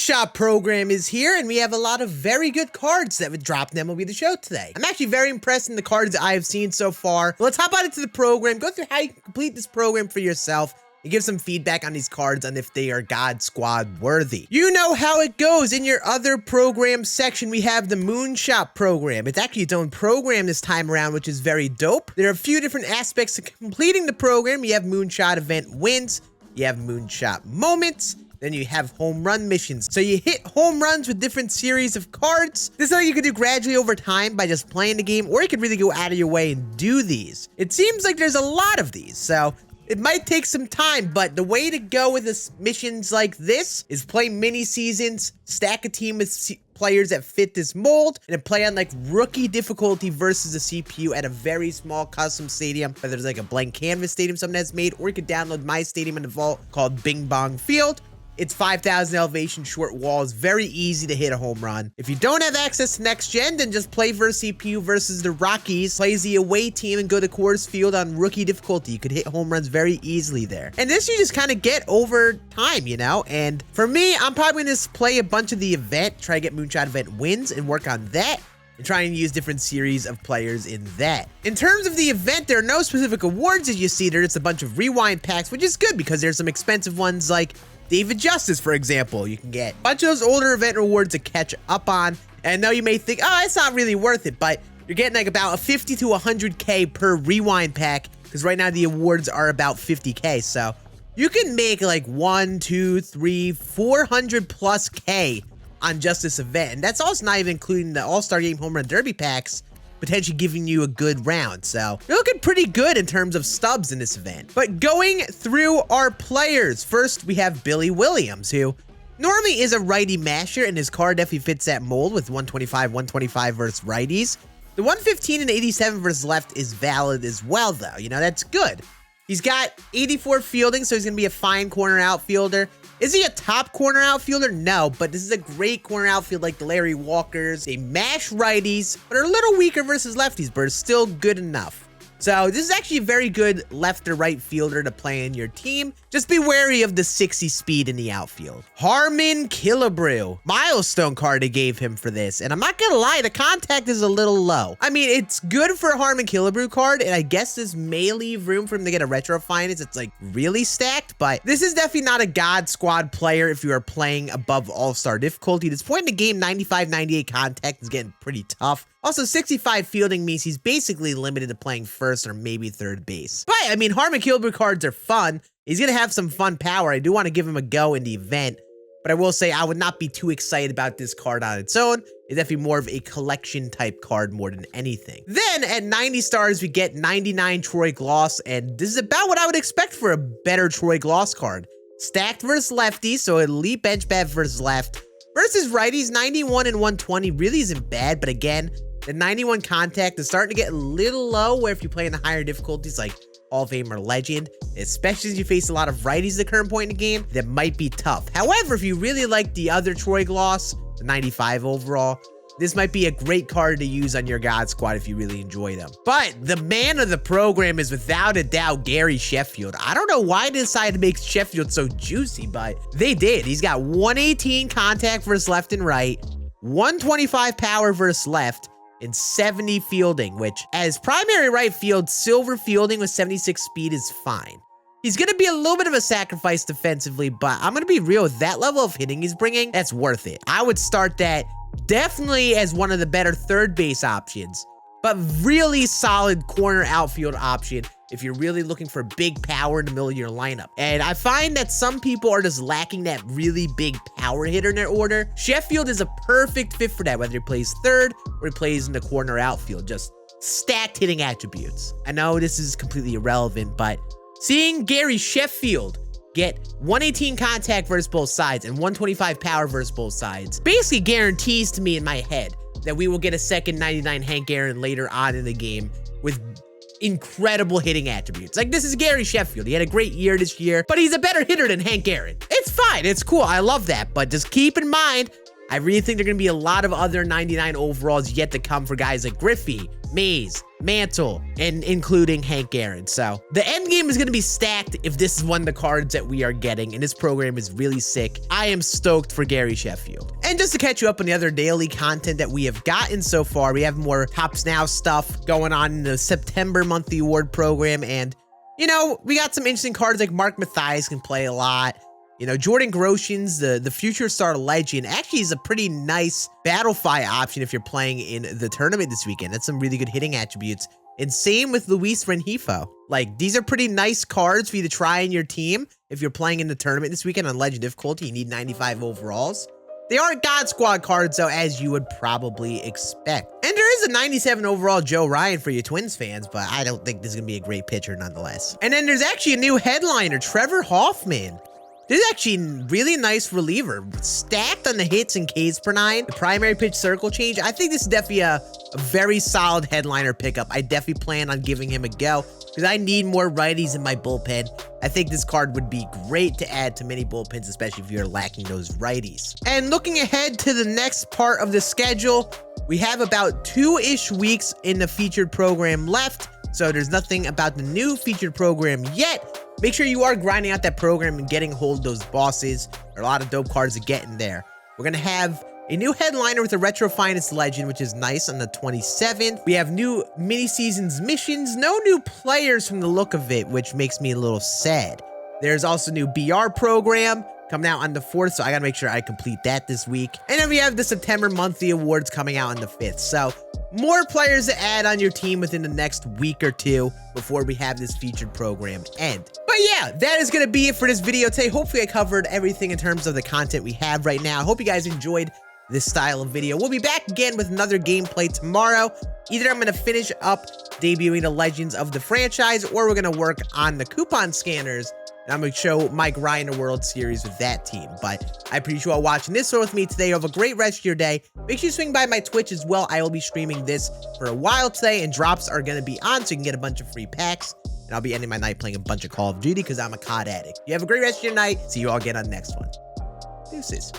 Moonshot Program is here, and we have a lot of very good cards that would drop in MLB The Show today. I'm actually very impressed in the cards that I have seen so far. But let's hop on into the program, go through how you can complete this program for yourself, and give some feedback on these cards on if they are God Squad worthy. You know how it goes. In your other program section, we have the Moonshot Program. It's actually its own program this time around, which is very dope. There are a few different aspects to completing the program. You have Moonshot Event wins, you have Moonshot moments, then you have home run missions. So you hit home runs with different series of cards. This is something you can do gradually over time by just playing the game, or you could really go out of your way and do these. It seems like there's a lot of these, so it might take some time, but the way to go with this missions like this is play mini seasons, stack a team with players that fit this mold, and then play on like rookie difficulty versus the CPU at a very small custom stadium, whether it's like a blank canvas stadium someone has made, or you could download my stadium in the vault called Bing Bong Field. It's 5,000 elevation, short walls, very easy to hit a home run. If you don't have access to next gen, then just play versus CPU versus the Rockies, plays the away team, and go to Coors Field on rookie difficulty. You could hit home runs very easily there. And this you just kind of get over time, you know? And for me, I'm probably going to play a bunch of the event, try to get Moonshot Event wins and work on that, and try and use different series of players in that. In terms of the event, there are no specific awards as you see. There's just a bunch of rewind packs, which is good because there's some expensive ones like David Justice, for example. You can get a bunch of those older event rewards to catch up on. And now you may think, oh, it's not really worth it, but you're getting like about a 50 to 100K per rewind pack, because right now the awards are about 50K. So you can make like 1, 2, 3, 400 plus K on just this event. And that's also not even including the All-Star Game Home Run Derby packs, potentially giving you a good round. So you're looking pretty good in terms of stubs in this event. But going through our players, first we have Billy Williams, who normally is a righty masher, and his card definitely fits that mold with 125 versus righties. The 115 and 87 versus left is valid as well, though. You know, that's good. He's got 84 fielding, so he's going to be a fine corner outfielder. Is he a top corner outfielder? No, but this is a great corner outfield like the Larry Walkers. They mash righties, but are a little weaker versus lefties, but are still good enough. So this is actually a very good left or right fielder to play in your team. Just be wary of the 60 speed in the outfield. Harmon Killebrew. Milestone card they gave him for this. And I'm not gonna lie, the contact is a little low. I mean, it's good for a Harmon Killebrew card, and I guess this may leave room for him to get a retro finance. It's like really stacked, but this is definitely not a God Squad player if you are playing above all-star difficulty. At this point in the game, 95, 98 contact is getting pretty tough. Also, 65 fielding means he's basically limited to playing first or maybe third base. But, I mean, Harmon Killebrew cards are fun. He's going to have some fun power. I do want to give him a go in the event. But I will say I would not be too excited about this card on its own. It's definitely more of a collection type card more than anything. Then, at 90 stars, we get 99 Troy Glaus. And this is about what I would expect for a better Troy Glaus card. Stacked versus lefty, so elite bench bat versus left. Versus righties, 91 and 120 really isn't bad. But again, the 91 contact is starting to get a little low, where if you play in the higher difficulties like Hall of Fame or Legend, especially as you face a lot of righties at the current point in the game, that might be tough. However, if you really like the other Troy Glaus, the 95 overall, this might be a great card to use on your God Squad if you really enjoy them. But the man of the program is without a doubt Gary Sheffield. I don't know why they decided to make Sheffield so juicy, but they did. He's got 118 contact versus left and right, 125 power versus left, and 70 fielding, which as primary right field, silver fielding with 76 speed is fine. He's going to be a little bit of a sacrifice defensively, but I'm going to be real, with that level of hitting he's bringing, that's worth it. I would start that definitely as one of the better third base options, but really solid corner outfield option if you're really looking for big power in the middle of your lineup. And I find that some people are just lacking that really big power hitter in their order. Sheffield is a perfect fit for that, whether he plays third or he plays in the corner outfield. Just stacked hitting attributes. I know this is completely irrelevant, but seeing Gary Sheffield get 118 contact versus both sides and 125 power versus both sides basically guarantees to me in my head that we will get a second 99 Hank Aaron later on in the game with incredible hitting attributes. Like, this is Gary Sheffield. He had a great year this year, but he's a better hitter than Hank Aaron. It's fine. It's cool. I love that. But just keep in mind, I really think there are going to be a lot of other 99 overalls yet to come for guys like Griffey, Mays, Mantle, and including Hank Aaron. So the end game is going to be stacked if this is one of the cards that we are getting, and this program is really sick. I am stoked for Gary Sheffield. And just to catch you up on the other daily content that we have gotten so far, we have more Hops Now stuff going on in the September monthly award program, and you know, we got some interesting cards like Mark Mathias can play a lot. You know, Jordan Groshans, the Future Star Legend, actually is a pretty nice Battlefy option if you're playing in the tournament this weekend. That's some really good hitting attributes. And same with Luis Rengifo. Like, these are pretty nice cards for you to try in your team if you're playing in the tournament this weekend on Legend difficulty. You need 95 overalls. They aren't God Squad cards, though, as you would probably expect. And there is a 97 overall Joe Ryan for you Twins fans, but I don't think this is going to be a great pitcher nonetheless. And then there's actually a new headliner, Trevor Hoffman. This is actually a really nice reliever. Stacked on the hits and Ks per 9. The primary pitch circle change. I think this is definitely a very solid headliner pickup. I definitely plan on giving him a go because I need more righties in my bullpen. I think this card would be great to add to many bullpens, especially if you're lacking those righties. And looking ahead to the next part of the schedule, we have about 2-ish weeks in the featured program left. So there's nothing about the new featured program yet. Make sure you are grinding out that program and getting a hold of those bosses. There are a lot of dope cards to get in there. We're going to have a new headliner with a Retro Finest Legend, which is nice, on the 27th. We have new mini-seasons missions. No new players from the look of it, which makes me a little sad. There's also a new BR program coming out on the 4th, so I got to make sure I complete that this week. And then we have the September monthly awards coming out on the 5th. So more players to add on your team within the next week or two before we have this featured program end. But yeah, that is going to be it for this video today. Hopefully I covered everything in terms of the content we have right now. I hope you guys enjoyed this style of video. We'll be back again with another gameplay tomorrow. Either I'm going to finish up debuting the legends of the franchise, or we're going to work on the coupon scanners. And I'm going to show Mike Ryan the World Series with that team. But I appreciate you all watching this one with me today. Have a great rest of your day. Make sure you swing by my Twitch as well. I will be streaming this for a while today, and drops are going to be on, so you can get a bunch of free packs. And I'll be ending my night playing a bunch of Call of Duty because I'm a COD addict. You have a great rest of your night. See you all again on the next one. Deuces.